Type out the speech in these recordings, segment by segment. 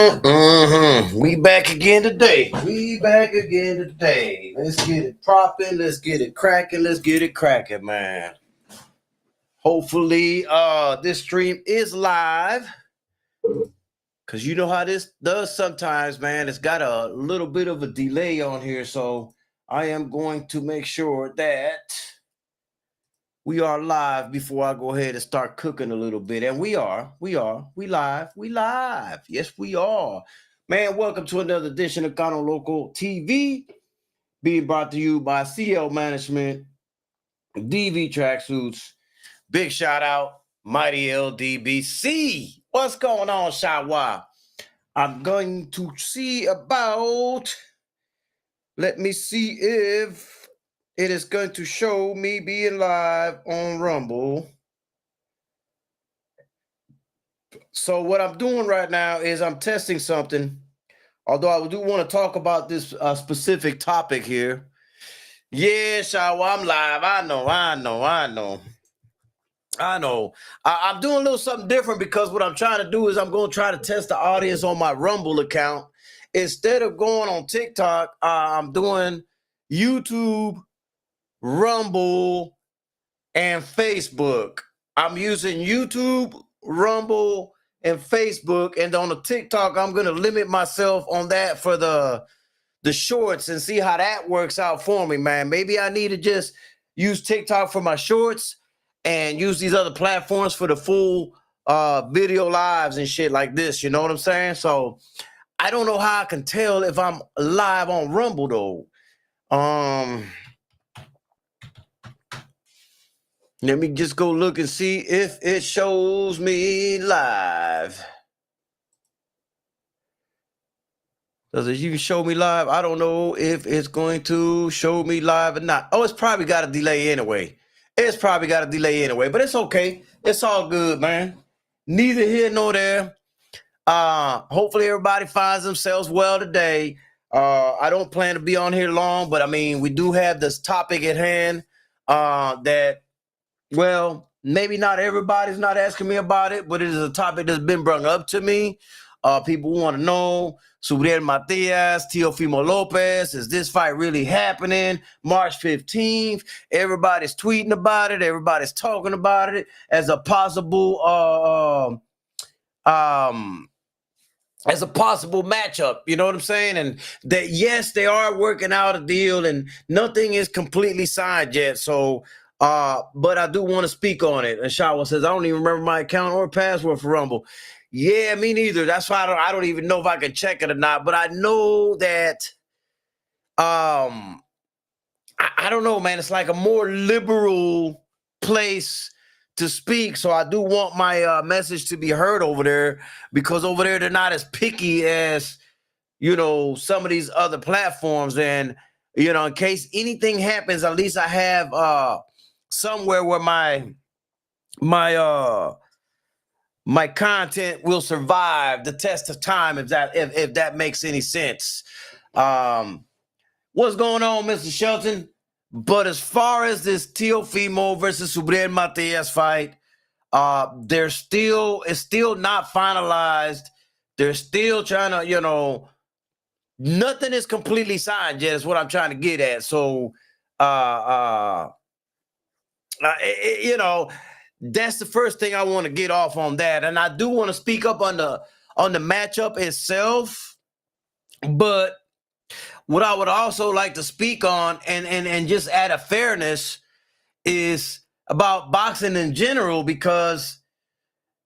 We back again today. Let's get it popping. Let's get it cracking. Man. Hopefully, this stream is live. Cause you know how this does sometimes, man. It's got a little bit of a delay on here, so I am going to make sure that we are live before I go ahead and start cooking a little bit. And we live. Yes, we are. Man, welcome to another edition of Kano Local TV, being brought to you by CL Management, DV Tracksuits. Big shout out, Mighty LDBC. What's going on, Shawa? I'm going to see about, let me see if it is going to show me being live on Rumble. So what I'm doing right now is I'm testing something. Although I do want to talk about this specific topic here. Yeah, Shawa, I'm live. I know. I'm doing a little something different because what I'm trying to do is I'm going to try to test the audience on my Rumble account. Instead of going on TikTok, I'm doing YouTube, Rumble, and Facebook. I'm using YouTube, Rumble, and Facebook. And on the TikTok, I'm going to limit myself on that for the shorts and see how that works out for me, man. Maybe I need to just use TikTok for my shorts and use these other platforms for the full video lives and shit like this. You know what I'm saying? So I don't know how I can tell if I'm live on Rumble though. Let me just go look and see if it shows me live. Does it even show me live? I don't know if it's going to show me live or not. Oh, it's probably got a delay anyway. But it's okay. It's all good, man. Neither here nor there. Hopefully everybody finds themselves well today. I don't plan to be on here long, but I mean, we do have this topic at hand that, well, maybe not everybody's not asking me about it, but it is a topic that's been brought up to me. People want to know, Subriel, Matias, Teofimo, Lopez, is this fight really happening? March 15th, everybody's tweeting about it. Everybody's talking about it as a possible matchup, you know what I'm saying? And that, yes, they are working out a deal and nothing is completely signed yet. So, but I do want to speak on it. And Shawa says, I don't even remember my account or password for Rumble. Yeah, me neither. That's why I don't even know if I can check it or not. But I know that, I don't know, man. It's like a more liberal place to speak. So I do want my message to be heard over there, because over there they're not as picky as, you know, some of these other platforms. And, you know, in case anything happens, at least I have somewhere where my content will survive the test of time, if that makes any sense. What's going on, Mr. Shelton? But as far as this Teofimo versus Subriel Matias fight, it's still not finalized. They're still trying to, you know, nothing is completely signed yet, is what I'm trying to get at. So, you know, that's the first thing I want to get off on that. And I do want to speak up on the matchup itself. But what I would also like to speak on and just add a fairness is about boxing in general, because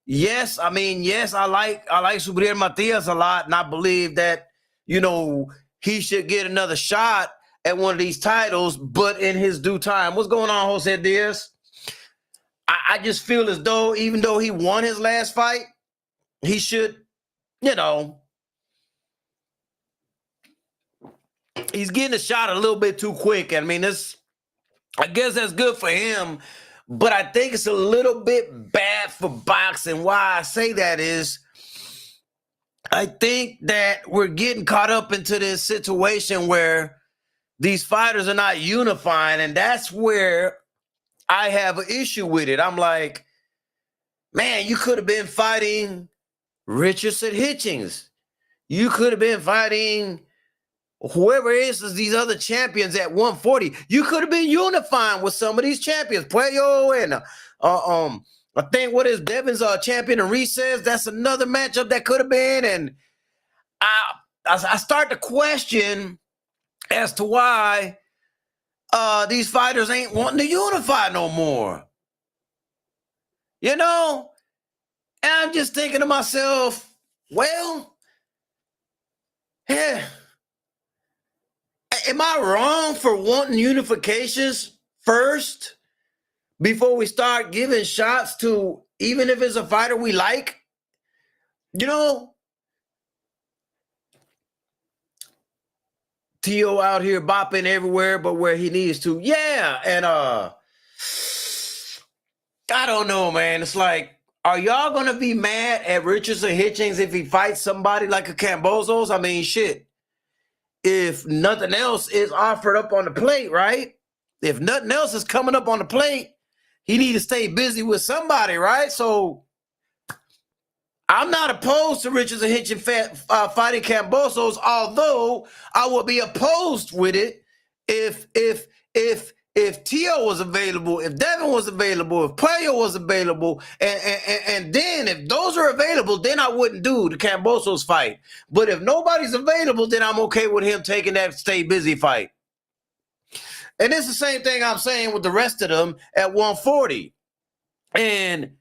yes, I like Subriel Matias a lot, and I believe that, you know, he should get another shot at one of these titles, but in his due time. What's going on, Jose Diaz? I just feel as though, even though he won his last fight, he should, you know, he's getting a shot a little bit too quick. I mean, I guess that's good for him, but I think it's a little bit bad for boxing. Why I say that is, I think that we're getting caught up into this situation where these fighters are not unifying, and that's where I have an issue with it. I'm like, man, you could have been fighting Richardson Hitchings. You could have been fighting whoever is these other champions at 140. You could have been unifying with some of these champions. Puello and I think what is Devin's champion and recess. That's another matchup that could have been. And I start to question as to why these fighters ain't wanting to unify no more. You know? And I'm just thinking to myself, well, yeah. Am I wrong for wanting unifications first before we start giving shots to, even if it's a fighter we like? You know, Tio out here bopping everywhere but where he needs to. Yeah, and I don't know, man. It's like, are y'all gonna be mad at Richardson Hitchings if he fights somebody like a Cambosos? I mean, shit. If nothing else is offered up on the plate, right? If nothing else is coming up on the plate, he need to stay busy with somebody, right? So I'm not opposed to Richardson Hitchens fighting Cambosos, although I would be opposed with it if Tio was available, if Devin was available, if Puello was available, and then if those are available, then I wouldn't do the Cambosos fight. But if nobody's available, then I'm okay with him taking that stay busy fight. And it's the same thing I'm saying with the rest of them at 140. And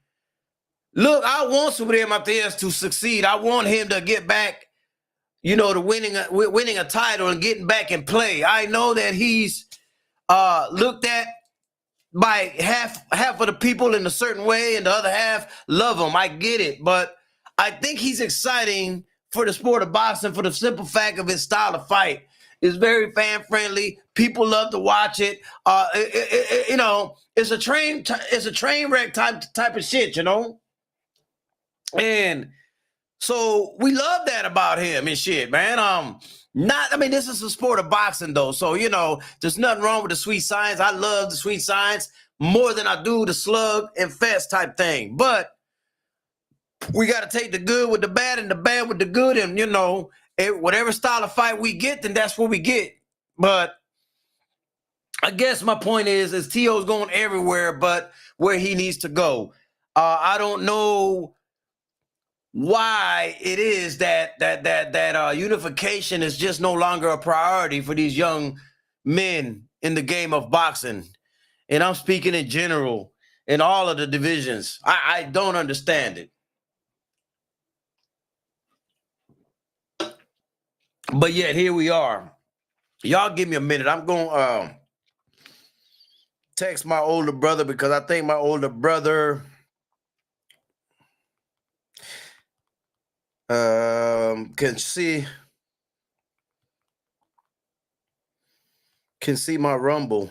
look, I want Subriel Matias to succeed. I want him to get back, you know, to winning a title and getting back in play. I know that he's looked at by half of the people in a certain way, and the other half love him. I get it, but I think he's exciting for the sport of boxing for the simple fact of his style of fight. It's very fan friendly. People love to watch it. You know, it's a train wreck type of shit. You know, and so we love that about him and shit, man. I mean, this is a sport of boxing, though. So, you know, there's nothing wrong with the sweet science. I love the sweet science more than I do the slug and fest type thing. But we got to take the good with the bad and the bad with the good. And, you know, whatever style of fight we get, then that's what we get. But I guess my point is Tio's going everywhere but where he needs to go. I don't know why it is that unification is just no longer a priority for these young men in the game of boxing. And I'm speaking in general in all of the divisions. I don't understand it. But yet here we are. Y'all give me a minute. I'm going to text my older brother because I think my older brother can see my Rumble.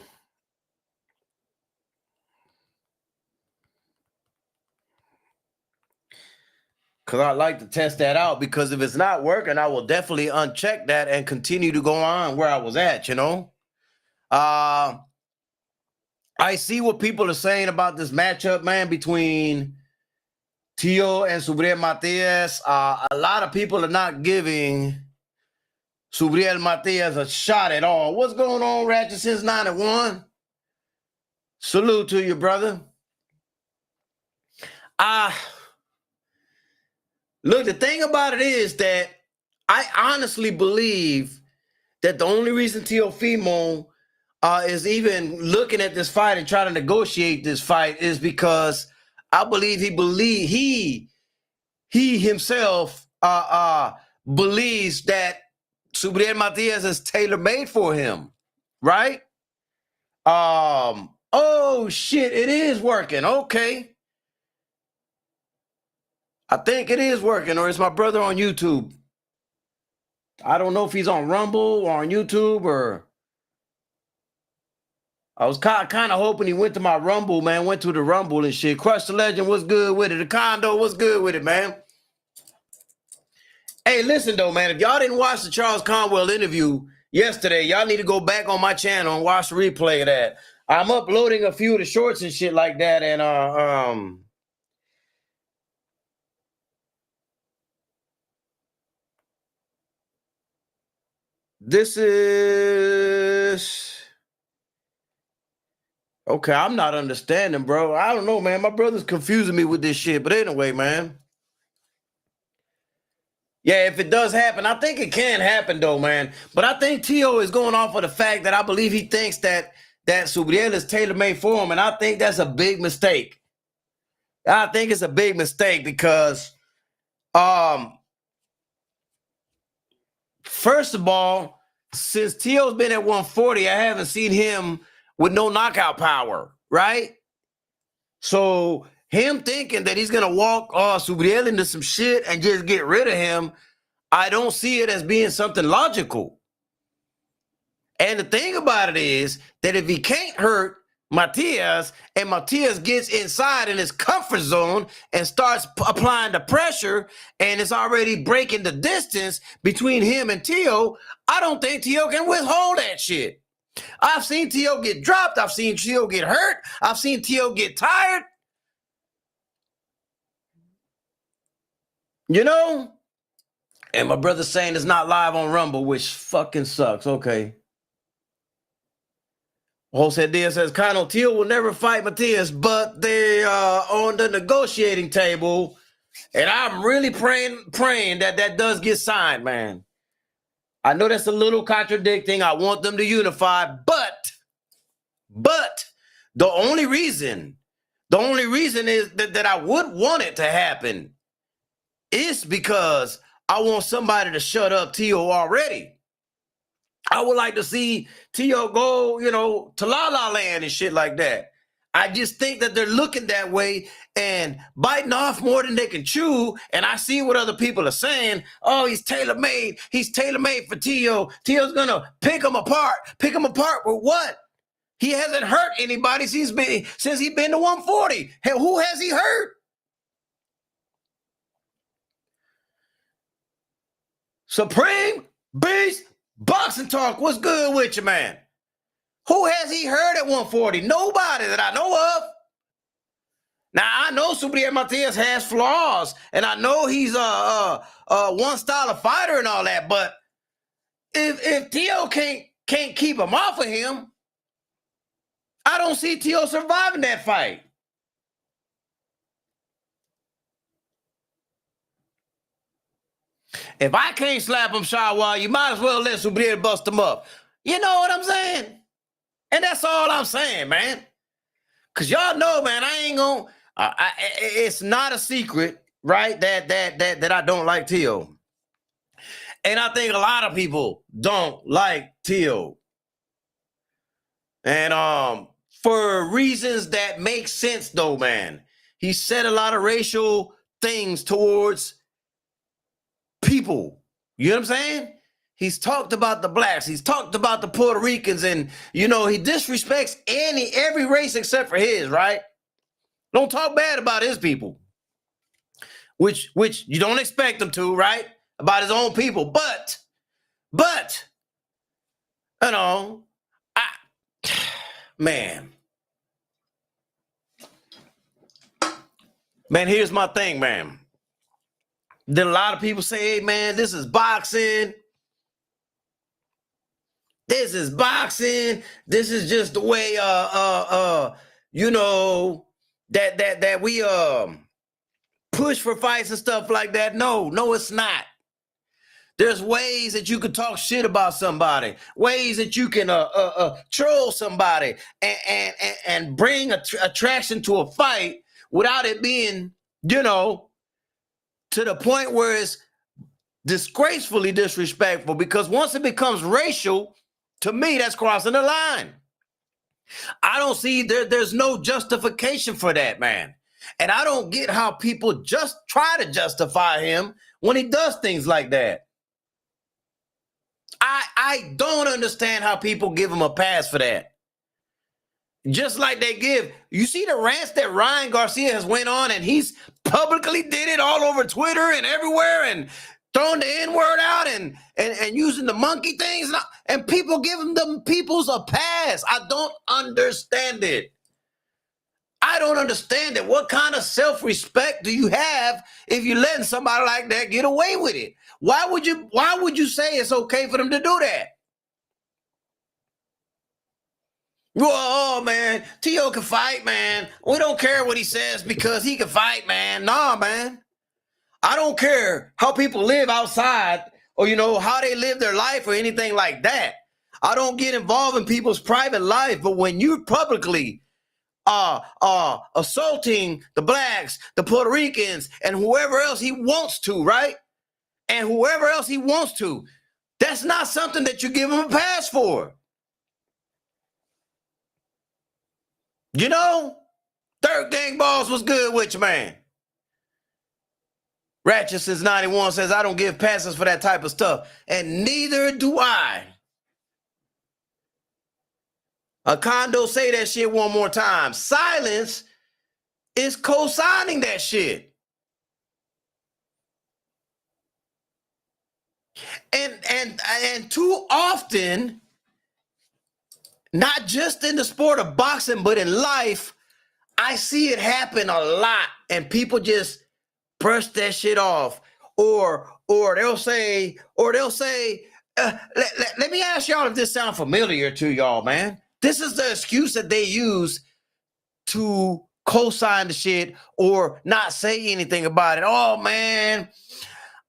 Because I'd like to test that out, because if it's not working, I will definitely uncheck that and continue to go on where I was at, you know? I see what people are saying about this matchup, man, between Tio and Subriel Matias. A lot of people are not giving Subriel Matias a shot at all. What's going on, Ratchet since 91? Salute to you, brother. Look, the thing about it is that I honestly believe that the only reason Teofimo is even looking at this fight and trying to negotiate this fight is because I believe he himself believes that Subriel Matias is tailor-made for him, right? Oh shit, it is working. Okay. I think it is working, or it's my brother on YouTube. I don't know if he's on Rumble or on YouTube, or I was kind of hoping he went to my Rumble, man. Went to the Rumble and shit. Crush the Legend, what's good with it? The Condo, what's good with it, man? Hey, listen, though, man. If y'all didn't watch the Charles Conwell interview yesterday, y'all need to go back on my channel and watch the replay of that. I'm uploading a few of the shorts and shit like that, and This is okay. I'm not understanding, bro. I don't know, man. My brother's confusing me with this shit. But anyway, man. Yeah, if it does happen, I think it can happen though, man. But I think Tio is going off of the fact that I believe he thinks that Subriel is tailor-made for him, and I think that's a big mistake. I think it's a big mistake because, first of all, since Tio's been at 140, I haven't seen him with no knockout power, right? So him thinking that he's gonna walk Subriel into some shit and just get rid of him, I don't see it as being something logical. And the thing about it is that if he can't hurt Matias and Matias gets inside in his comfort zone and starts applying the pressure and it's already breaking the distance between him and Tio, I don't think Tio can withhold that shit. I've seen Tio get dropped. I've seen Tio get hurt. I've seen Tio get tired. You know? And my brother's saying it's not live on Rumble, which fucking sucks. Okay. Jose Diaz says, Cano Tio will never fight Matias, but they are on the negotiating table. And I'm really praying that that does get signed, man. I know that's a little contradicting. I want them to unify, but the only reason is that I would want it to happen is because I want somebody to shut up Tio already. I would like to see Tio go, to La La Land and shit like that. I just think that they're looking that way and biting off more than they can chew. And I see what other people are saying. Oh, he's tailor-made. He's tailor-made for Tio. Tio's going to pick him apart. Pick him apart with what? He hasn't hurt anybody since he's been to 140. Hell, who has he hurt? Supreme Beast Boxing Talk, what's good with you, man? Who has he hurt at 140? Nobody that I know of. Now, I know Subriel Matias has flaws, and I know he's one style of fighter and all that, but if Tio can't keep him off of him, I don't see Tio surviving that fight. If I can't slap him, Shawwal, you might as well let Subriel bust him up. You know what I'm saying? And that's all I'm saying, man. Because y'all know, man, I ain't going to... it's not a secret, right, that I don't like Tio. And I think a lot of people don't like Tio. And for reasons that make sense, though, man. He said a lot of racial things towards people. You know what I'm saying? He's talked about the blacks. He's talked about the Puerto Ricans. And, he disrespects every race except for his, right? Don't talk bad about his people. Which you don't expect him to, right? About his own people. But, man, here's my thing, man. Then a lot of people say, hey, man, this is boxing. This is boxing. This is just the way, that we push for fights and stuff like that. No, it's not. There's ways that you can talk shit about somebody, ways that you can troll somebody and bring attraction to a fight without it being, to the point where it's disgracefully disrespectful, because once it becomes racial, to me, that's crossing the line. I don't see there's no justification for that, man. And I don't get how people just try to justify him when he does things like that. I don't understand how people give him a pass for that. Just like you see the rants that Ryan Garcia has went on, and he's publicly did it all over Twitter and everywhere and throwing the N-word out and using the monkey things, and people giving them people's a pass. I don't understand it. I don't understand it. What kind of self-respect do you have if you're letting somebody like that get away with it? Why would you say it's okay for them to do that? Well, oh man, Tio can fight, man. We don't care what he says because he can fight, man. Nah, man. I don't care how people live outside or how they live their life or anything like that. I don't get involved in people's private life, but when you're publicly assaulting the blacks, the Puerto Ricans, and whoever else he wants to, right? And whoever else he wants to, that's not something that you give him a pass for. Third Gang Balls was good with you, man. Ratchet since 91 says, I don't give passes for that type of stuff. And neither do I. A condo say that shit one more time. Silence is co-signing that shit. And too often, not just in the sport of boxing, but in life, I see it happen a lot, and people just brush that shit off, or they'll say, let me ask y'all if this sounds familiar to y'all, man. This is the excuse that they use to co-sign the shit or not say anything about it. Oh man,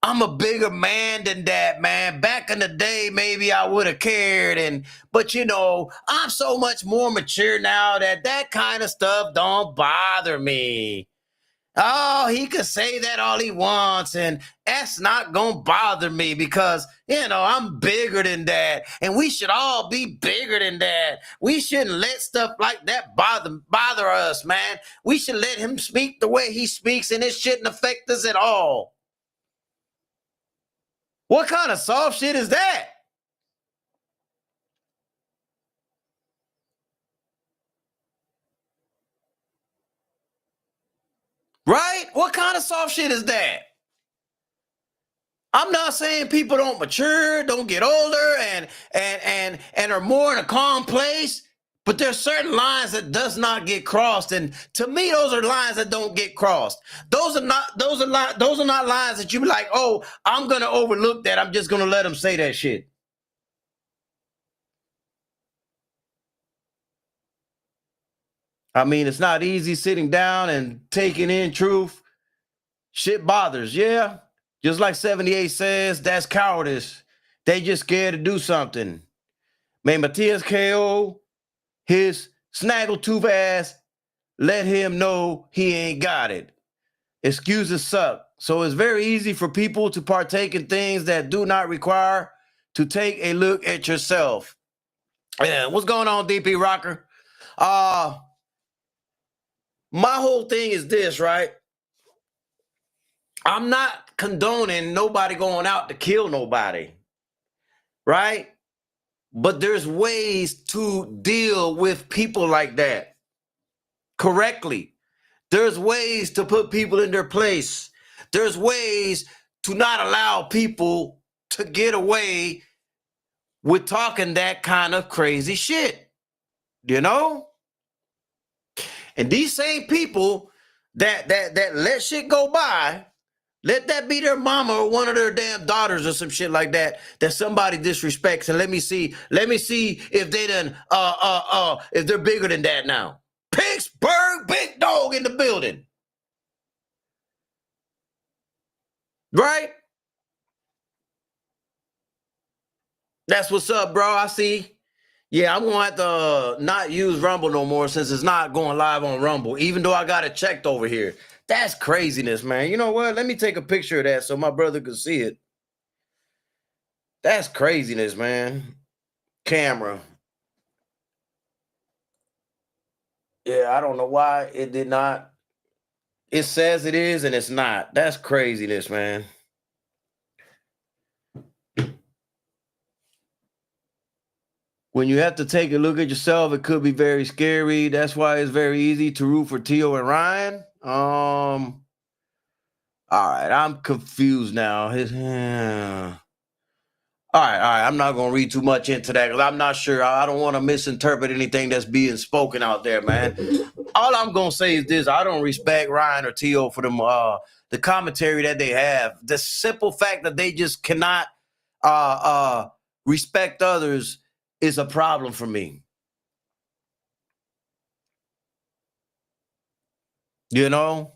I'm a bigger man than that, man. Back in the day, maybe I would have cared, but I'm so much more mature now that kind of stuff don't bother me. Oh, he could say that all he wants, and that's not gonna bother me because I'm bigger than that, and we should all be bigger than that. We shouldn't let stuff like that bother us, man. We should let him speak the way he speaks, and it shouldn't affect us at all. What kind of soft shit is that? Right? What kind of soft shit is that? I'm not saying people don't mature, don't get older, and are more in a calm place, but there's certain lines that does not get crossed, and to me, those are lines that don't get crossed. Those are not lines that you be like, oh, I'm gonna overlook that. I'm just gonna let them say that shit. I mean, it's not easy sitting down and taking in truth. Shit bothers, yeah. Just like 78 says, that's cowardice. They just scared to do something. Man, Matias KO his snaggletooth ass, let him know he ain't got it. Excuses suck. So it's very easy for people to partake in things that do not require to take a look at yourself. Yeah, what's going on, DP Rocker? My whole thing is this, right? I'm not condoning nobody going out to kill nobody, right? But there's ways to deal with people like that correctly. There's ways to put people in their place. There's ways to not allow people to get away with talking that kind of crazy shit, And these same people that let shit go by, let that be their mama or one of their damn daughters or some shit like that somebody disrespects, and let me see if they done if they're bigger than that now. Pittsburgh big dog in the building. Right? That's what's up, bro. I see. Yeah, I'm gonna have to not use Rumble no more since it's not going live on Rumble, even though I got it checked over here. That's craziness, man. You know what? Let me take a picture of that so my brother can see it. That's craziness, man. Camera. Yeah, I don't know why it did not. It says it is and it's not. That's craziness, man. When you have to take a look at yourself, it could be very scary. That's why it's very easy to root for Tio and Ryan. All right, I'm confused now. All right. I'm not gonna read too much into that because I'm not sure. I don't want to misinterpret anything that's being spoken out there, man. All I'm gonna say is this: I don't respect Ryan or Tio for them the commentary that they have. The simple fact that they just cannot respect others is a problem for me. You know?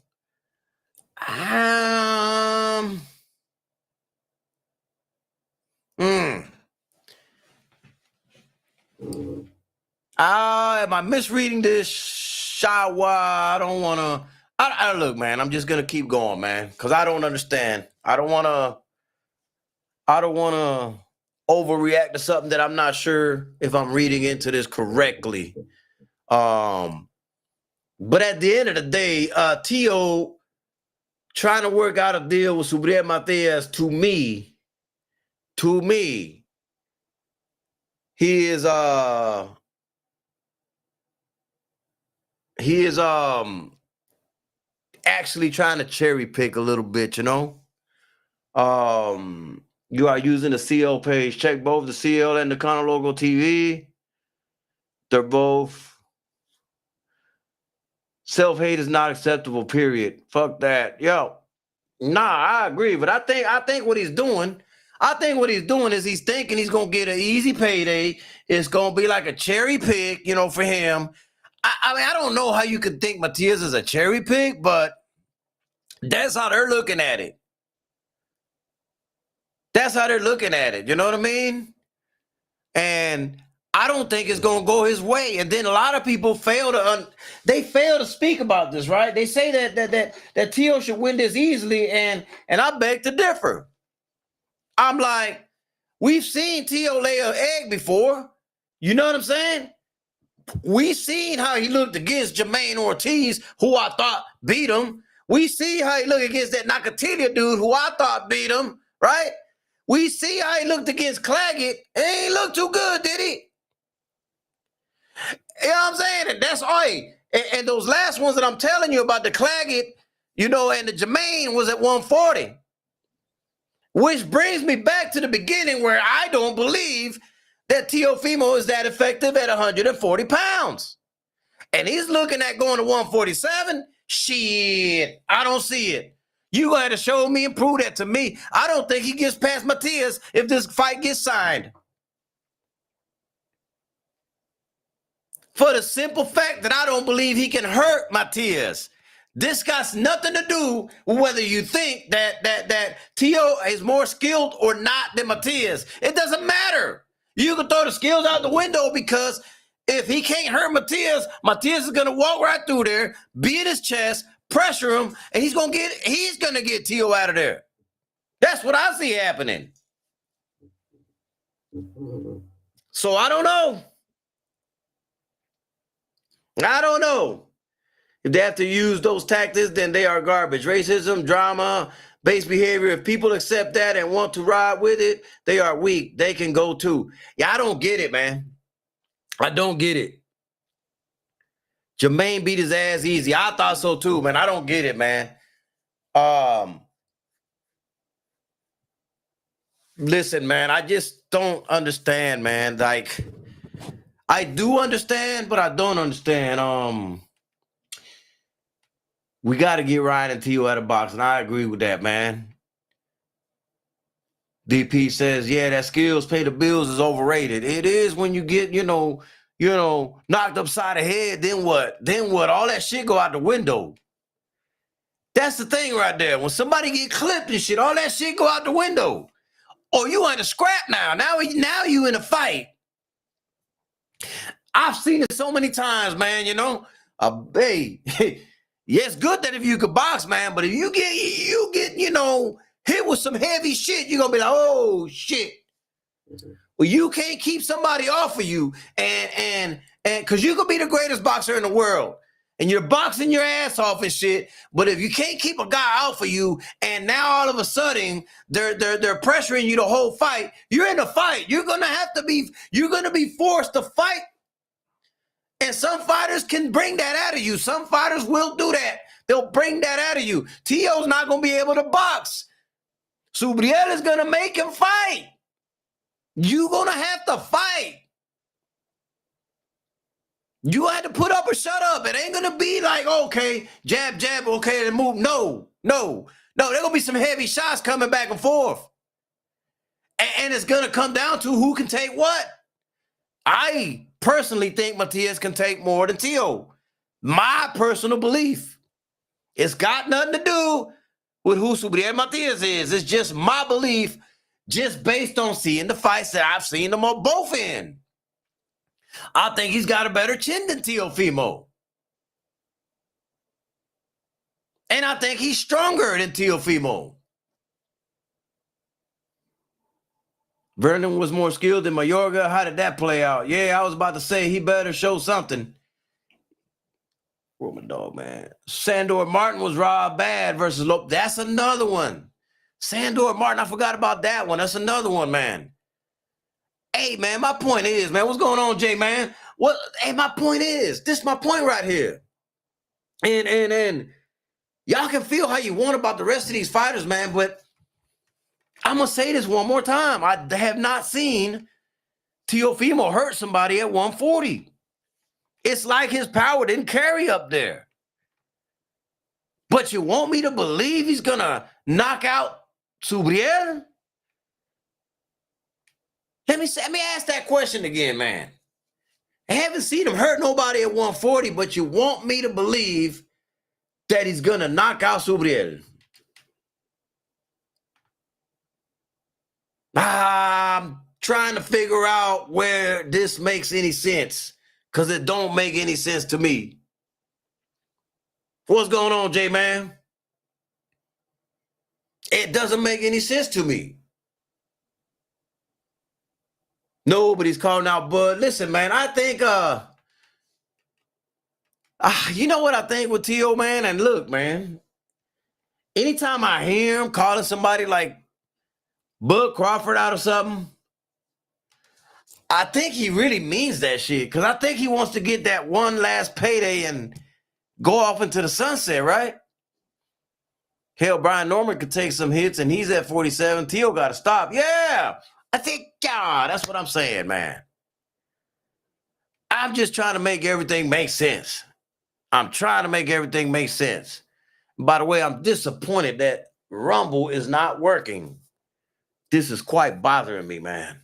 Mm. Am I misreading this? Shawa? I don't want to. I look, man. I'm just gonna keep going, man, because I don't understand. I don't want to. I don't want to overreact to something that I'm not sure if I'm reading into this correctly. But at the end of the day, Tio trying to work out a deal with Subriel Matias, to me, he is actually trying to cherry pick a little bit, you know. You are using the CL page. Check both the CL and the Connor Logo TV. They're both self-hate is not acceptable, period. Fuck that. Yo. Nah, I agree. But I think what he's doing, is he's thinking he's gonna get an easy payday. It's gonna be like a cherry pick, you know, for him. I mean, I don't know how you could think Matias is a cherry pick, but that's how they're looking at it. That's how they're looking at it. You know what I mean? And I don't think it's gonna go his way. And then a lot of people fail to speak about this, right? They say that Tio should win this easily, and I beg to differ. I'm like, we've seen Tio lay an egg before. You know what I'm saying? We seen how he looked against Jermaine Ortiz, who I thought beat him. We see how he looked against that Nakatilia dude, who I thought beat him, right? We see how he looked against Claggett. He ain't look too good, did he? You know what I'm saying? And that's all. And those last ones that I'm telling you about, the Claggett, you know, and the Jermaine was at 140. Which brings me back to the beginning, where I don't believe that Teofimo is that effective at 140 pounds. And he's looking at going to 147. Shit, I don't see it. You gonna have to show me and prove that to me. I don't think he gets past Matias if this fight gets signed. For the simple fact that I don't believe he can hurt Matias. This got nothing to do with whether you think that Tio is more skilled or not than Matias. It doesn't matter. You can throw the skills out the window, because if he can't hurt Matias, Matias is gonna walk right through there, beat his chest, pressure him, and he's gonna get Tio out of there. That's what I see happening. So I don't know. If they have to use those tactics, then they are garbage. Racism, drama, base behavior. If people accept that and want to ride with it, they are weak. They can go too. Yeah, I don't get it, man. I don't get it. Jermaine beat his ass easy. I thought so too, man. I don't get it, man. Listen, man, I just don't understand, man. Like, I do understand, but I don't understand. We got to get Ryan and Tio out of box, and I agree with that, man. DP says, yeah, that skills pay the bills is overrated. It is when you get, you know, knocked upside the head. Then what? All that shit go out the window. That's the thing right there. When somebody get clipped and shit, all that shit go out the window. Oh, you in a scrap now. Now you in a fight. I've seen it so many times, man, you know. Hey, yeah, it's good that if you could box, man, but if you get, you know, hit with some heavy shit, you're gonna be like, oh shit. Well, you can't keep somebody off of you, and because you could be the greatest boxer in the world, and you're boxing your ass off and shit. But if you can't keep a guy out for you, and now all of a sudden they're pressuring you the whole fight, you're in a fight. You're gonna be forced to fight. And some fighters can bring that out of you. Some fighters will do that. They'll bring that out of you. Tio's not going to be able to box. Subriel is going to make him fight. You're going to have to fight. You had to put up or shut up. It ain't going to be like, okay, jab, jab, okay, and move. No. There going to be some heavy shots coming back and forth. And it's going to come down to who can take what. I personally think Matias can take more than Teo. My personal belief. It's got nothing to do with who Subriel Matias is. It's just my belief, just based on seeing the fights that I've seen them on both in. I think he's got a better chin than Teofimo. And I think he's stronger than Teofimo. Vernon was more skilled than Mayorga. How did that play out? Yeah, I was about to say he better show something. Where my dog, man? Sandor Martin was robbed bad versus Lopez. That's another one. Sandor Martin, I forgot about that one. That's another one, man. Hey, man, my point is, man, what's going on, Jay, man? Hey, my point is, this is my point right here. And y'all can feel how you want about the rest of these fighters, man, but I'm going to say this one more time. I have not seen Teofimo hurt somebody at 140. It's like his power didn't carry up there. But you want me to believe he's going to knock out Subriel? Let me ask that question again, man. I haven't seen him hurt nobody at 140, but you want me to believe that he's going to knock out Subriel? I'm trying to figure out where this makes any sense, because it don't make any sense to me. What's going on, J-Man? It doesn't make any sense to me. Nobody's calling out Bud. Listen, man, I think, you know what I think with T.O., man? And look, man, anytime I hear him calling somebody like Bud Crawford out or something, I think he really means that shit, because I think he wants to get that one last payday and go off into the sunset, right? Hell, Brian Norman could take some hits, and he's at 47. T.O. got to stop. Yeah, I think, God, that's what I'm saying, man. I'm just trying to make everything make sense. I'm trying to make everything make sense. By the way, I'm disappointed that Rumble is not working. This is quite bothering me, man.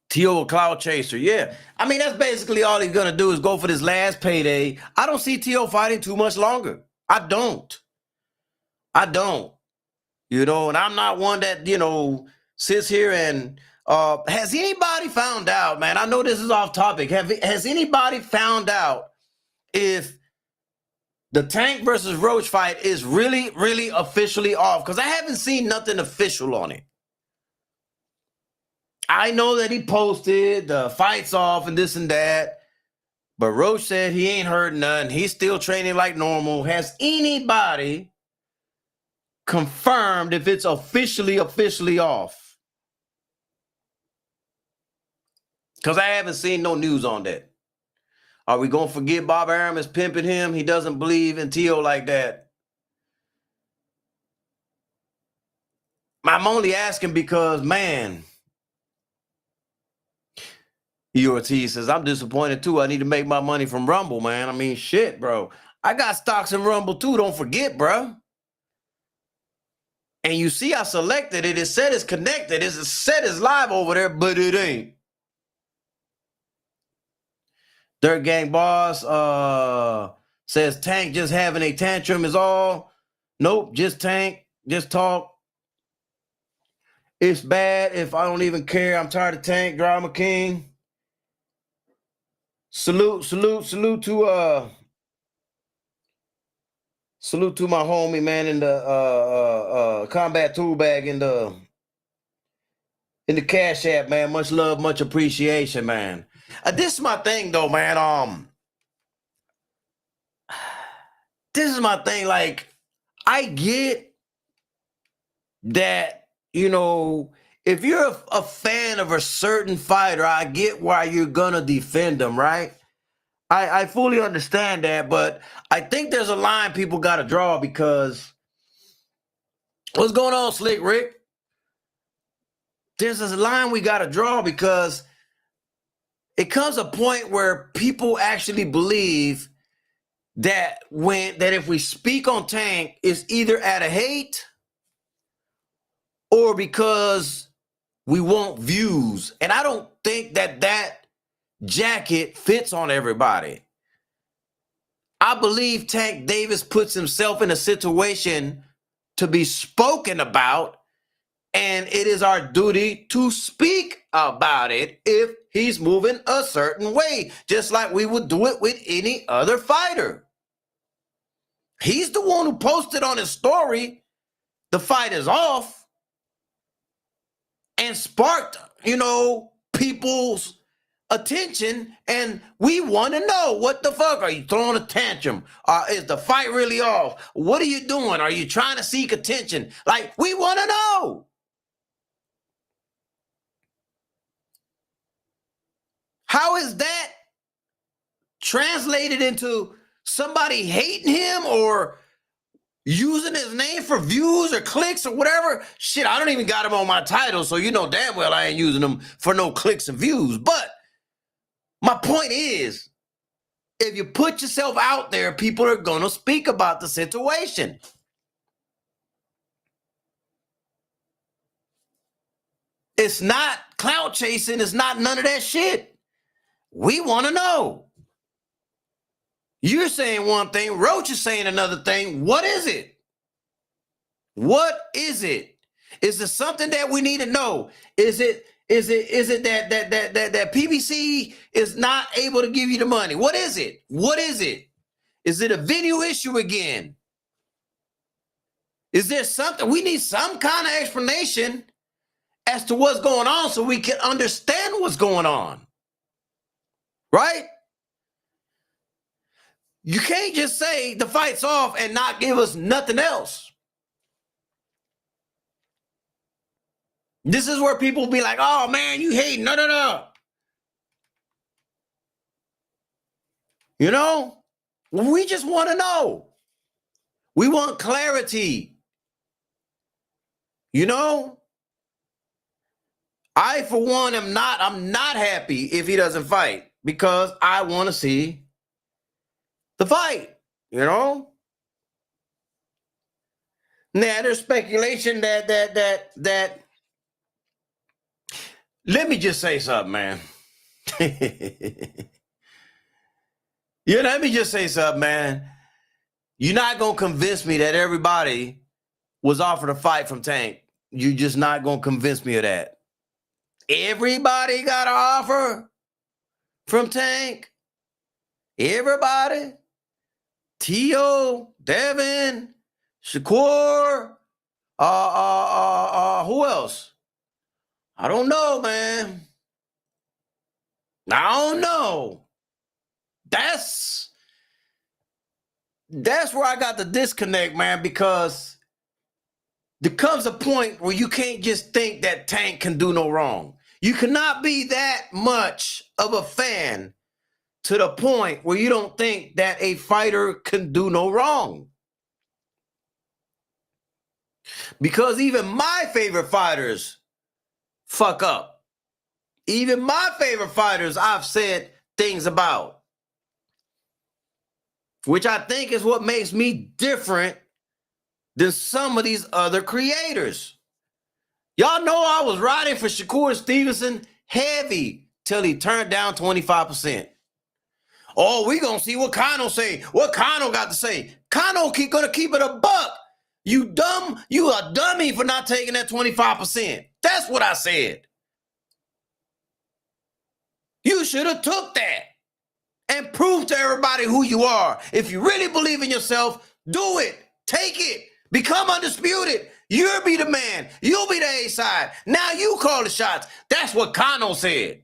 T.O. a cloud chaser, yeah. I mean, that's basically all he's going to do is go for this last payday. I don't see T.O. fighting too much longer. I don't. You know, and I'm not one that, you know, sits here and has anybody found out, man? I know this is off topic. Has anybody found out if the Tank versus Roach fight is really, really officially off? Because I haven't seen nothing official on it. I know that he posted the fight's off and this and that, but Roach said he ain't heard none. He's still training like normal. Has anybody confirmed if it's officially off? Because I haven't seen no news on that. Are we going to forget Bob Arum is pimping him? He doesn't believe in T.O. like that. I'm only asking because, man, Ortiz says, I'm disappointed too. I need to make my money from Rumble, man. I mean, shit, bro. I got stocks in Rumble too. Don't forget, bro. And you see I selected it. It said it's connected. It said it's live over there, but it ain't. Dirt Gang Boss says Tank just having a tantrum is all. Nope, just Tank. Just talk. It's bad if I don't even care. I'm tired of Tank. Drama King. Salute to my homie, man, in the combat tool bag in the Cash App, man. Much love, much appreciation, man. This is my thing, though, man. This is my thing. Like, I get that, you know, if you're a fan of a certain fighter, I get why you're gonna defend them, right? I fully understand that, but I think there's a line people got to draw because what's going on, Slick Rick? there's a line we got to draw, because it comes a point where people actually believe that if we speak on Tank, it's either out of hate or because we want views. And I don't think that jacket fits on everybody. I believe Tank Davis puts himself in a situation to be spoken about, and it is our duty to speak about it if he's moving a certain way, just like we would do it with any other fighter. He's the one who posted on his story, the fight is off, and sparked, people's attention, and we want to know, what the fuck? Are you throwing a tantrum? Is the fight really off? What are you doing? Are you trying to seek attention? Like, we want to know. How is that translated into somebody hating him or using his name for views or clicks or whatever? Shit, I don't even got him on my title, so you know damn well I ain't using him for no clicks and views. But my point is, if you put yourself out there, people are going to speak about the situation. It's not clout chasing. It's not none of that shit. We want to know. You're saying one thing, Roach is saying another thing. What is it? What is it? Is it something that we need to know? Is it that PBC is not able to give you the money? What is it? What is it? Is it a venue issue again? Is there something? We need some kind of explanation as to what's going on so we can understand what's going on. Right? You can't just say the fight's off and not give us nothing else. This is where people be like, oh man, you hate. No. We just want to know. We want clarity. I, for one, I'm not happy if he doesn't fight, because I want to see the fight, Now, there's speculation that let me just say something, man. Let me just say something, man. You're not going to convince me that everybody was offered a fight from Tank. You're just not going to convince me of that. Everybody got an offer from Tank. Everybody. Teo, Devin, Shakur, who else? I don't know, man. I don't know. That's where I got the disconnect, man, because there comes a point where you can't just think that Tank can do no wrong. You cannot be that much of a fan to the point where you don't think that a fighter can do no wrong. Because even my favorite fighters fuck up. Even my favorite fighters I've said things about, which I think is what makes me different than some of these other creators. Y'all know I was riding for Shakur Stevenson heavy till he turned down 25%. Oh, we gonna see what Kano say. What Kano got to say. Kano gonna keep it a buck. You a dummy for not taking that 25%. That's what I said. You should have took that and proved to everybody who you are. If you really believe in yourself, do it. Take it. Become undisputed. You'll be the man. You'll be the A-side. Now you call the shots. That's what Kano said.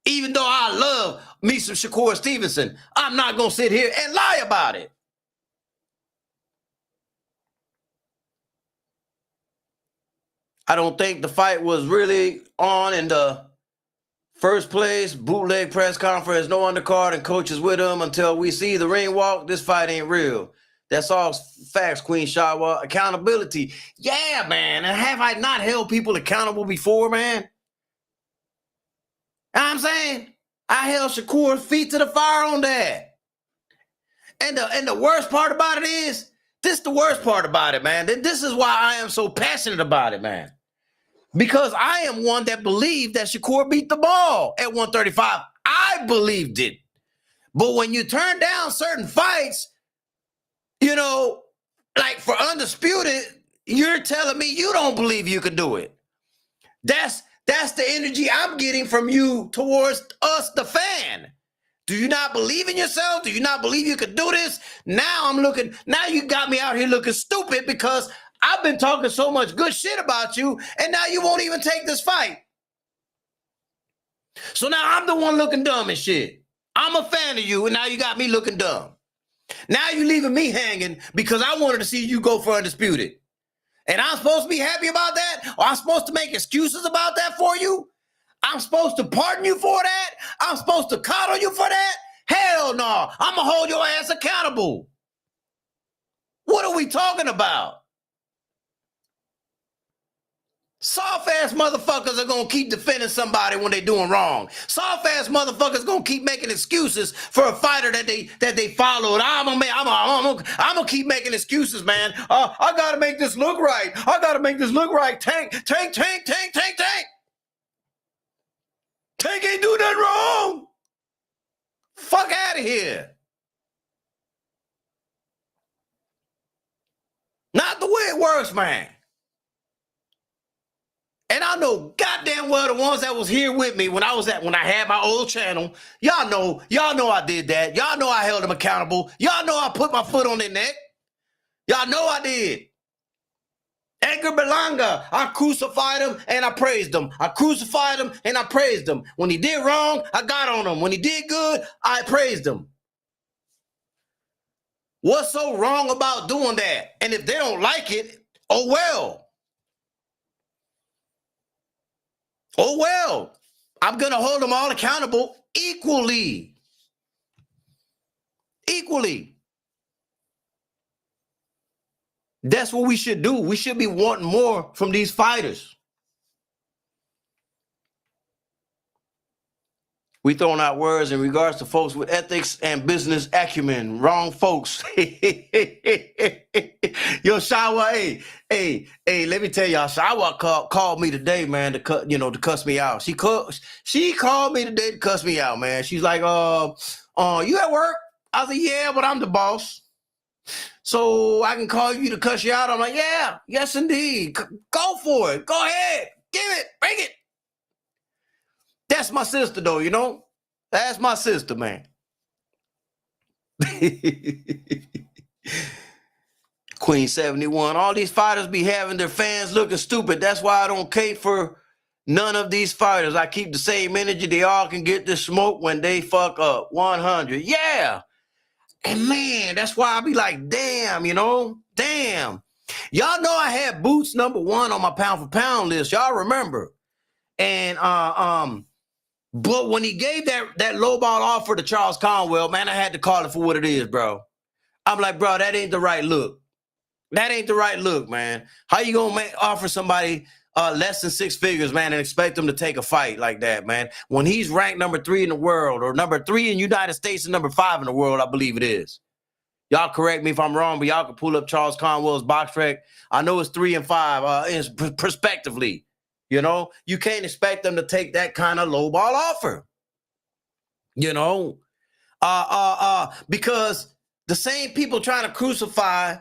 Even though I love me some Shakur Stevenson, I'm not going to sit here and lie about it. I don't think the fight was really on in the first place. Bootleg press conference, no undercard, and coaches with him until we see the ring walk. This fight ain't real. That's all facts, Queen Shawa. Accountability. Yeah, man. And have I not held people accountable before, man? You know what I'm saying? I held Shakur's feet to the fire on that. And the worst part about it is, this the worst part about it, man. This is why I am so passionate about it, man. Because I am one that believed that Shakur beat the ball at 135. I believed it. But when you turn down certain fights, you know, like for Undisputed, you're telling me you don't believe you can do it. That's the energy I'm getting from you towards us, the fan. Do you not believe in yourself? Do you not believe you could do this? Now you got me out here looking stupid because I've been talking so much good shit about you, and now you won't even take this fight. So now I'm the one looking dumb and shit. I'm a fan of you, and now you got me looking dumb. Now you leaving me hanging because I wanted to see you go for Undisputed. And I'm supposed to be happy about that? Or I'm supposed to make excuses about that for you? I'm supposed to pardon you for that? I'm supposed to coddle you for that? Hell no. I'm going to hold your ass accountable. What are we talking about? Soft-ass motherfuckers are going to keep defending somebody when they're doing wrong. Soft-ass motherfuckers going to keep making excuses for a fighter that they followed. I'm going to keep making excuses, man. I got to make this look right. I got to make this look right. Tank. Tank ain't do nothing wrong. Fuck out of here. Not the way it works, man. And I know goddamn well the ones that was here with me when I had my old channel, y'all know I did that. Y'all know I held them accountable. Y'all know I put my foot on their neck. Y'all know I did. Edgar Berlanga, I crucified him and I praised him. I crucified him and I praised him. When he did wrong, I got on him. When he did good, I praised him. What's so wrong about doing that? And if they don't like it, oh well. Oh well. I'm going to hold them all accountable equally. Equally. That's what we should do. We should be wanting more from these fighters. We throwing out words in regards to folks with ethics and business acumen. Wrong folks. Yo, Shawa, hey, let me tell y'all, Shawa called me today, man, to cuss me out. She called me today to cuss me out, man. She's like, you at work? I said, yeah, but I'm the boss. So I can call you to cuss you out. I'm like, yeah, yes, indeed. Go for it. Go ahead. Give it. Bring it. That's my sister, though, you know? That's my sister, man. Queen 71. All these fighters be having their fans looking stupid. That's why I don't cape for none of these fighters. I keep the same energy. They all can get the smoke when they fuck up. 100. Yeah. And man, that's why I be like, damn, you know? Damn. Y'all know I had Boots #1 on my pound for pound list. Y'all remember. And but when he gave that low ball offer to Charles Conwell, man, I had to call it for what it is, bro. I'm like, bro, that ain't the right look. That ain't the right look, man. How you gonna offer somebody less than 6 figures, man, and expect them to take a fight like that, man? When he's ranked #3 in the world, or #3 in United States and #5 in the world, I believe it is. Y'all correct me if I'm wrong, but y'all can pull up Charles Conwell's box track. I know it's 3 and 5, prospectively. You know, you can't expect them to take that kind of low ball offer. You know, because the same people trying to crucify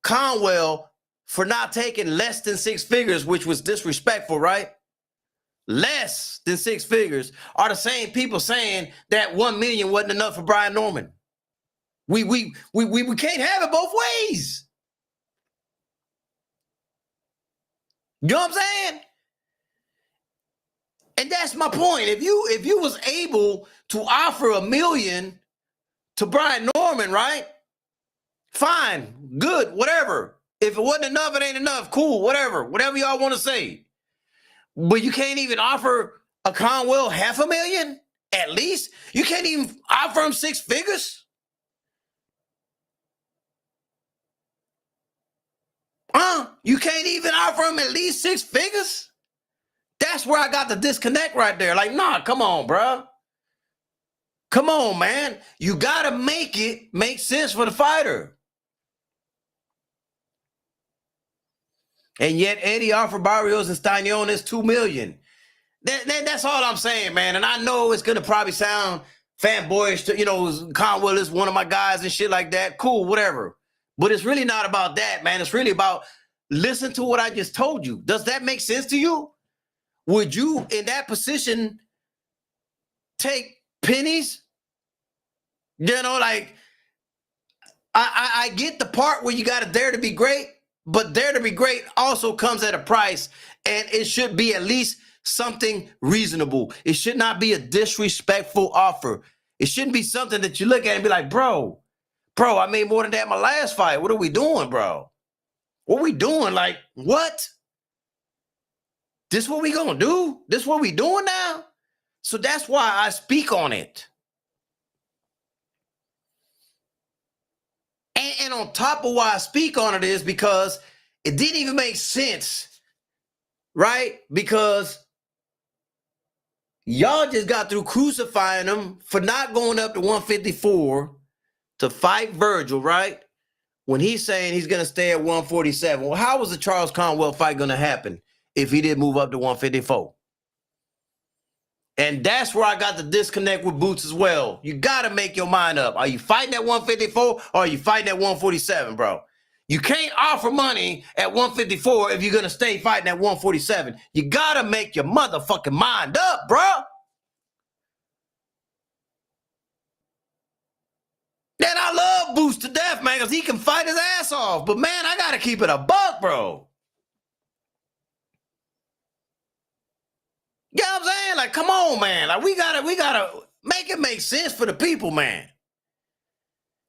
Conwell for not taking less than 6 figures, which was disrespectful, right? Less than 6 figures are the same people saying that 1 million wasn't enough for Brian Norman. We can't have it both ways. You know what I'm saying? And that's my point. If you was able to offer $1 million to Brian Norman, right? Fine, good, whatever. If it wasn't enough, it ain't enough. Cool, whatever y'all want to say. But you can't even offer a Conwell $500,000 at least. You can't even offer him 6 figures. You can't even offer him at least 6 figures? That's where I got the disconnect right there. Like, nah, come on, bro. Come on, man. You got to make it make sense for the fighter. And yet Eddie offered Barrios and Stanionis $2 million. That's all I'm saying, man. And I know it's going to probably sound fanboyish to, Conwell is one of my guys and shit like that. Cool, whatever. But it's really not about that, man. It's really about listen to what I just told you. Does that make sense to you? Would you, in that position, take pennies? Like, I get the part where you got to dare to be great, but dare to be great also comes at a price, and it should be at least something reasonable. It should not be a disrespectful offer. It shouldn't be something that you look at and be like, bro, I made more than that in my last fight. What are we doing, bro? What are we doing? Like, what? This what we gonna do? This what we doing now? So that's why I speak on it. And on top of why I speak on it is because it didn't even make sense, right? Because y'all just got through crucifying him for not going up to 154 to fight Virgil, right? When he's saying he's going to stay at 147. Well, how was the Charles Conwell fight going to happen if he did move up to 154? And that's where I got the disconnect with Boots as well. You got to make your mind up. Are you fighting at 154 or are you fighting at 147, bro? You can't offer money at 154 if you're going to stay fighting at 147. You got to make your motherfucking mind up, bro. Then I love Boots to death, man, because he can fight his ass off. But, man, I got to keep it a buck, bro. You know what I'm saying? Like, come on, man. Like, we gotta make it make sense for the people, man.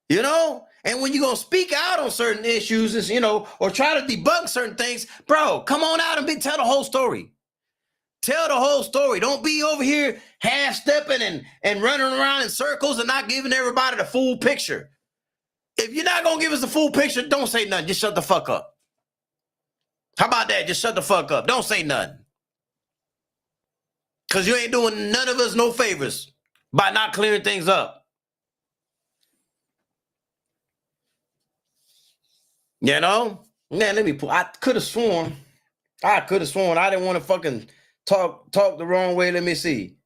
And when you're gonna speak out on certain issues, or try to debunk certain things, bro, come on out and tell the whole story. Tell the whole story. Don't be over here half-stepping and running around in circles and not giving everybody the full picture. If you're not gonna give us the full picture, don't say nothing. Just shut the fuck up. How about that? Just shut the fuck up. Don't say nothing. Because you ain't doing none of us no favors by not clearing things up. Man, I could have sworn I didn't want to fucking talk the wrong way. Let me see.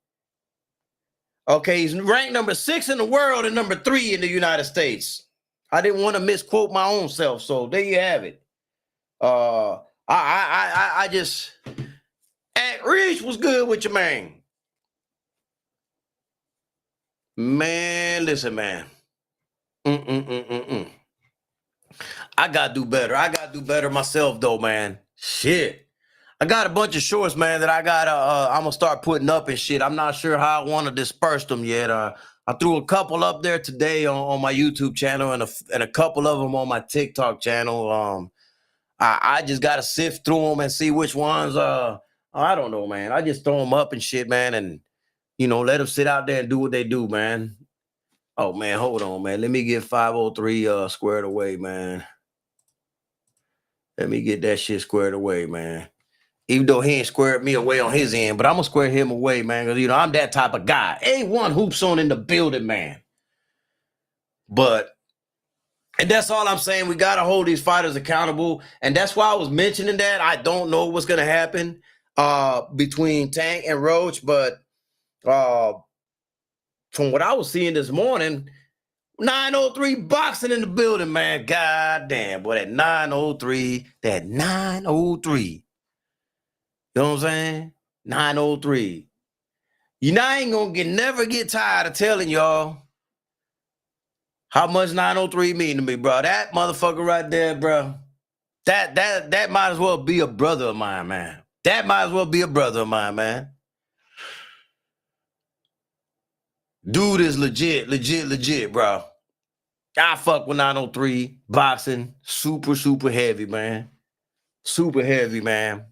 Okay, he's ranked number 6 in the world and number 3 in the United States. I didn't want to misquote my own self, so there you have it. I just Reach was good with your man. Man, listen, man. I gotta do better. I gotta do better myself, though, man. Shit. I got a bunch of shorts, man, that I gotta I'm gonna start putting up and shit. I'm not sure how I want to disperse them yet. I threw a couple up there today on my YouTube channel and a couple of them on my TikTok channel. I just gotta sift through them and see which ones. I don't know, man. I just throw them up and shit, man, and let them sit out there and do what they do, man. Oh man, hold on, man. Let me get 503 squared away, man. Let me get that shit squared away, man. Even though he ain't squared me away on his end, but I'm gonna square him away, man. Because I'm that type of guy. A1 hoops on in the building, man. And that's all I'm saying. We gotta hold these fighters accountable, and that's why I was mentioning that. I don't know what's gonna happen between Tank and Roach, but from what I was seeing this morning, 903 boxing in the building, man. God damn, boy, that 903, that 903. You know what I'm saying? 903. I ain't gonna never get tired of telling y'all how much 903 mean to me, bro. That motherfucker right there, bro. That might as well be a brother of mine, man. That might as well be a brother of mine, man. Dude is legit, bro. I fuck with 903 boxing. Super, super heavy, man. Super heavy, man.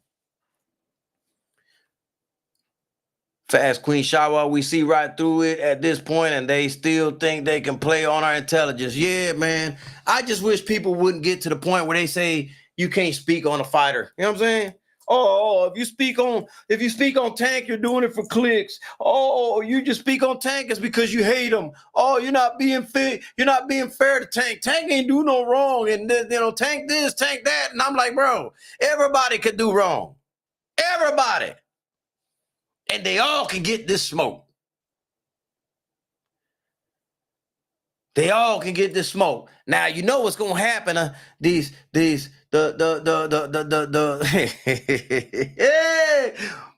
Fast Queen Shawa, we see right through it at this point, and they still think they can play on our intelligence. Yeah, man. I just wish people wouldn't get to the point where they say you can't speak on a fighter. You know what I'm saying? Oh, if you speak on Tank, you're doing it for clicks. Oh, you just speak on Tank is because you hate him. Oh, you're not being fair. You're not being fair to Tank. Tank ain't do no wrong, and Tank this, Tank that. And I'm like, bro, everybody could do wrong. Everybody, and they all can get this smoke. They all can get this smoke. Now you know what's gonna happen. Hey,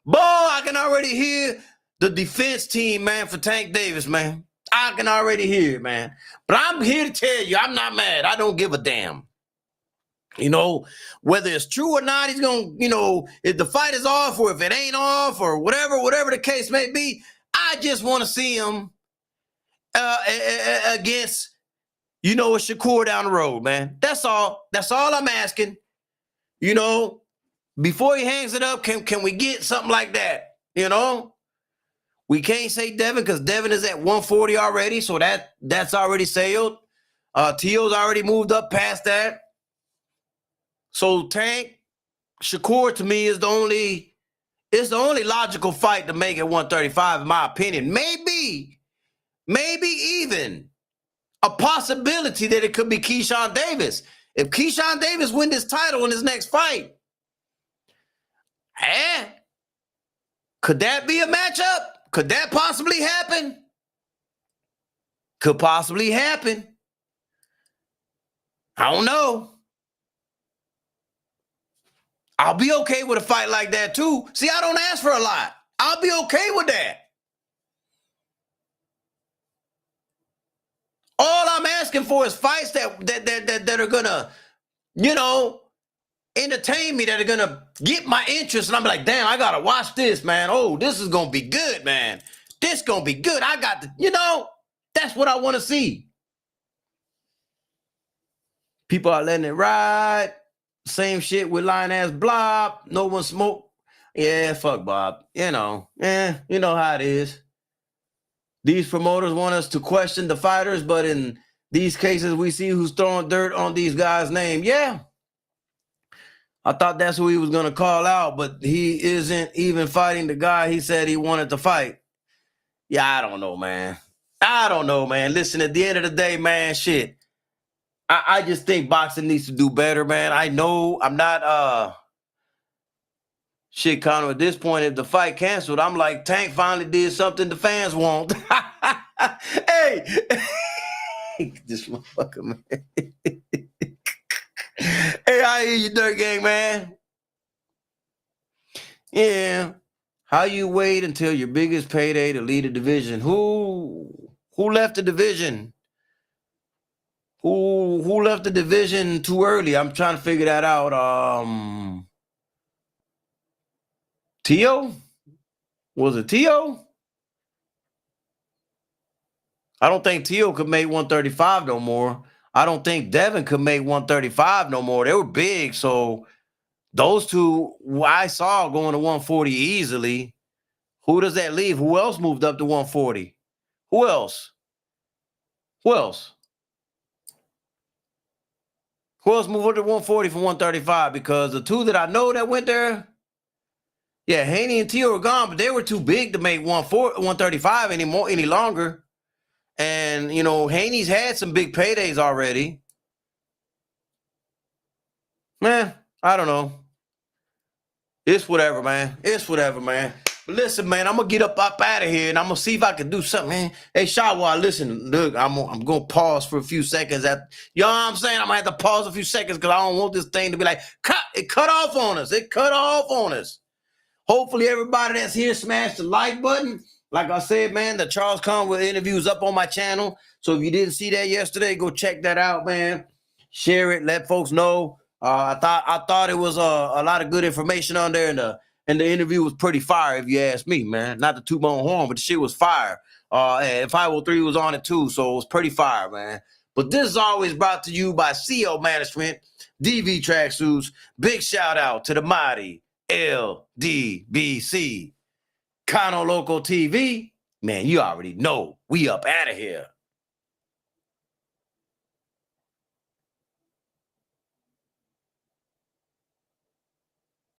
boy, I can already hear the defense team, man, for Tank Davis, man. I can already hear it, man. But I'm here to tell you, I'm not mad. I don't give a damn. You know, whether it's true or not, he's gonna, if the fight is off or if it ain't off or whatever the case may be, I just want to see him against, a Shakur down the road, man. That's all. That's all I'm asking. Before he hangs it up, can we get something like that? We can't say Devin because Devin is at 140 already, so that's already sailed. Teo's already moved up past that. So Tank, Shakur to me is the only logical fight to make at 135, in my opinion. Maybe even a possibility that it could be Keyshawn Davis. If Keyshawn Davis win this title in his next fight, could that be a matchup? Could that possibly happen? Could possibly happen. I don't know. I'll be okay with a fight like that too. See, I don't ask for a lot. I'll be okay with that. All I'm asking for is fights that are gonna, entertain me, that are gonna get my interest, and I'm like, damn, I gotta watch this, man. Oh, this is gonna be good, man. This gonna be good. I got the, that's what I want to see. People are letting it ride. Same shit with lying ass Blob. No one smoke. Yeah, fuck Bob. You know how it is. These promoters want us to question the fighters, but in these cases, we see who's throwing dirt on these guys' name. Yeah. I thought that's who he was going to call out, but he isn't even fighting the guy he said he wanted to fight. Yeah, I don't know, man. Listen, at the end of the day, man, shit. I just think boxing needs to do better, man. I know I'm not shit, Connor, at this point, if the fight canceled, I'm like, Tank finally did something the fans want. Hey, this motherfucker, man. Hey, I hear you, Dirt Gang, man. Yeah. How you wait until your biggest payday to lead a division? Who left the division? Who left the division too early? I'm trying to figure that out. Teo? Was it Teo? I don't think Teo could make 135 no more. I don't think Devin could make 135 no more. They were big, so those two I saw going to 140 easily. Who does that leave? Who else moved up to 140? Who else? Who else moved up to 140 from 135? Because the two that I know that went there, yeah, Haney and Teo are gone, but they were too big to make 135 any longer. And, Haney's had some big paydays already. Man, I don't know. It's whatever, man. But listen, man, I'm going to get up out of here, and I'm going to see if I can do something, man. Hey, Shawwa, listen, look, I'm going to pause for a few seconds. You know what I'm saying? I'm going to have to pause a few seconds because I don't want this thing to be like, it cut off on us. Hopefully everybody that's here smash the like button. Like I said, man, the Charles Conway interview is up on my channel. So if you didn't see that yesterday, go check that out, man. Share it, let folks know. I thought it was a lot of good information on there, and the interview was pretty fire, if you ask me, man. Not to toot my own horn, but the shit was fire. And 503 was on it too, so it was pretty fire, man. But this is always brought to you by CO Management, DV Tracksuits. Big shout out to the mighty LDBC. Kano Local TV. Man, you already know we up out of here.